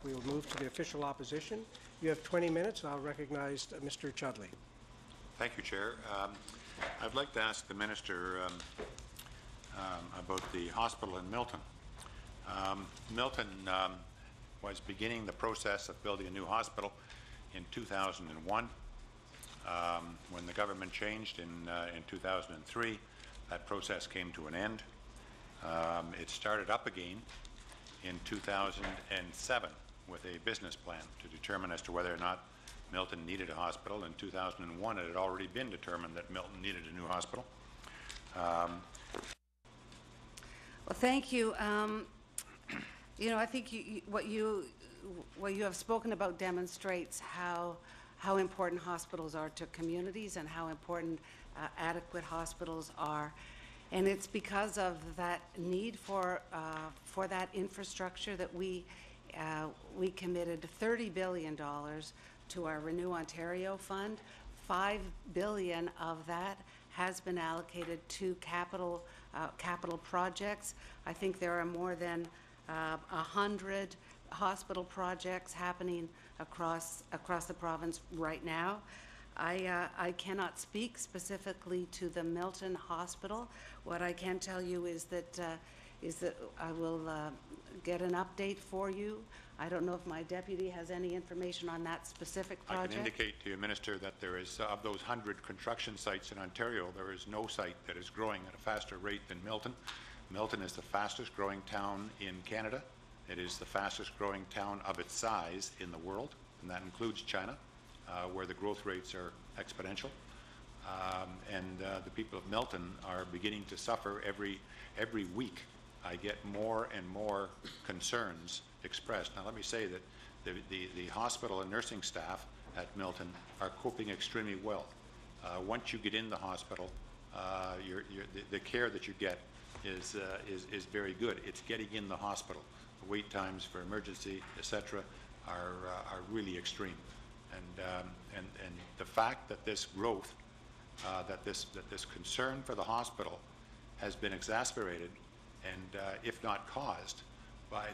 We will move to the official opposition. You have 20 minutes. I'll recognize Mr. Chudleigh. Thank you, Chair. I'd like to ask the Minister about the hospital in Milton. Milton was beginning the process of building a new hospital in 2001. When the government changed in 2003, that process came to an end. It started up again in 2007 with a business plan to determine as to whether or not Milton needed a hospital. In 2001, it had already been determined that Milton needed a new hospital. Well, thank you. You know, I think what you have spoken about demonstrates how important hospitals are to communities and how important adequate hospitals are. And it's because of that need for that infrastructure that we committed $30 billion to our Renew Ontario Fund. $5 billion of that has been allocated to capital projects. I think there are more than 100 hospital projects happening across the province right now. I cannot speak specifically to the Milton Hospital. What I can tell you is that I will get an update for you. I don't know if my deputy has any information on that specific project. I can indicate to you, Minister, that there is, of those 100 construction sites in Ontario, there is no site that is growing at a faster rate than Milton. Milton is the fastest growing town in Canada. It is the fastest growing town of its size in the world, and that includes China, where the growth rates are exponential. The people of Milton are beginning to suffer every week. I get more and more concerns expressed. Now, let me say that the hospital and nursing staff at Milton are coping extremely well. Once you get in the hospital, the care that you get is very good. It's getting in the hospital. The wait times for emergency, etc., are really extreme. And the fact that this growth, that this concern for the hospital has been exacerbated, and if not caused, by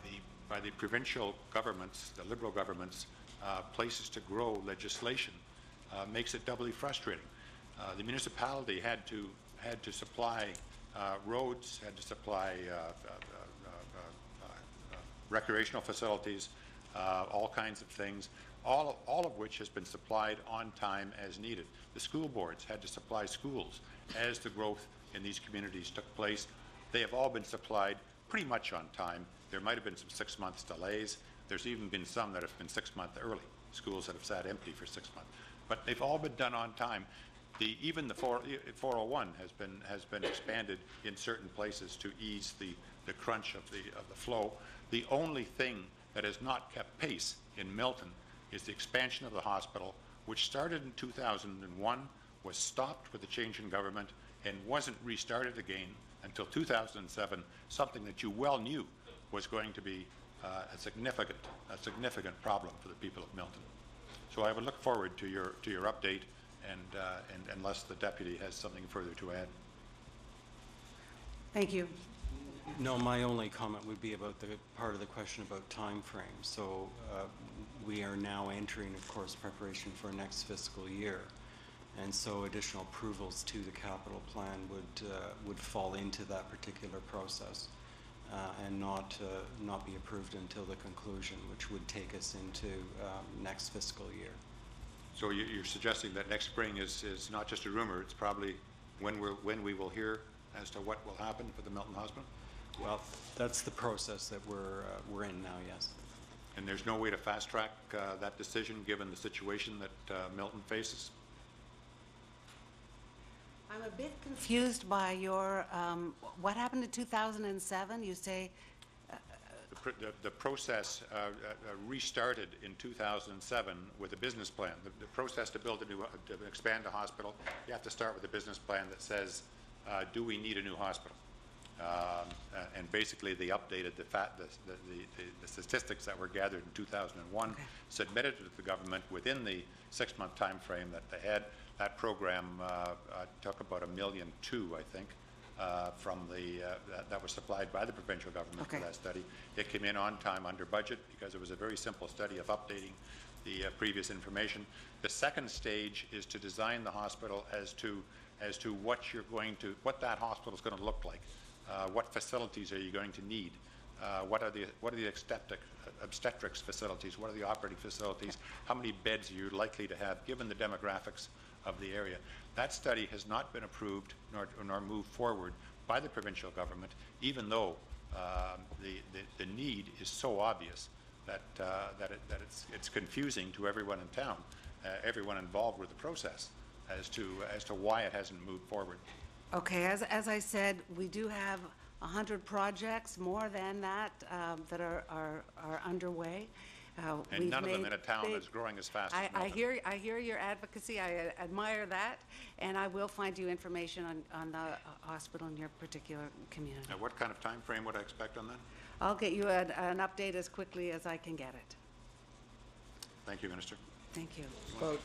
the provincial governments, the Liberal governments, places to grow legislation, makes it doubly frustrating. The municipality had to supply roads, had to supply recreational facilities, all kinds of things, all of which has been supplied on time as needed. The school boards had to supply schools as the growth in these communities took place. They have all been supplied pretty much on time. There might have been some 6 months delays. There's even been some that have been 6 months early, schools that have sat empty for 6 months. But they've all been done on time. Even the 401 has been expanded in certain places to ease the crunch of the flow. The only thing that has not kept pace in Milton is the expansion of the hospital, which started in 2001, was stopped with the change in government, and wasn't restarted again until 2007, something that you well knew was going to be a significant problem for the people of Milton. So I would look forward to your update, and unless the deputy has something further to add. Thank you. No, my only comment would be about the part of the question about time frame. So we are now entering, of course, preparation for next fiscal year, and so additional approvals to the capital plan would fall into that particular process, and not be approved until the conclusion, which would take us into next fiscal year. So you're suggesting that next spring is not just a rumor; it's probably when we will hear as to what will happen for the Milton Hospital? Well, that's the process that we're in now, yes. And there's no way to fast-track that decision given the situation that Milton faces? I'm a bit confused by your, what happened in 2007? You say... The process restarted in 2007 with a business plan. The process to build to expand a hospital, you have to start with a business plan that says, do we need a new hospital? And basically they updated the statistics that were gathered in 2001, okay, submitted to the government within the 6-month time frame that they had. That program took about $1.2 million, I think, from that was supplied by the provincial government Okay. for that study. It came in on time under budget because it was a very simple study of updating the previous information. The second stage is to design the hospital as to what what that hospital is going to look like. What facilities are you going to need? What are the obstetrics facilities? What are the operating facilities? How many beds are you likely to have given the demographics of the area? That study has not been approved nor moved forward by the provincial government, even though the need is so obvious that it's confusing to everyone in town, everyone involved with the process, as to why it hasn't moved forward. Okay, as I said, we do have 100 projects, more than that, that are underway. And We've none of them made in a town big- that's growing as fast as I Milton. hear your advocacy. I admire that, and I will find you information on the hospital in your particular community. Now, what kind of time frame would I expect on that? I'll get you an update as quickly as I can get it. Thank you, Minister. Thank you. About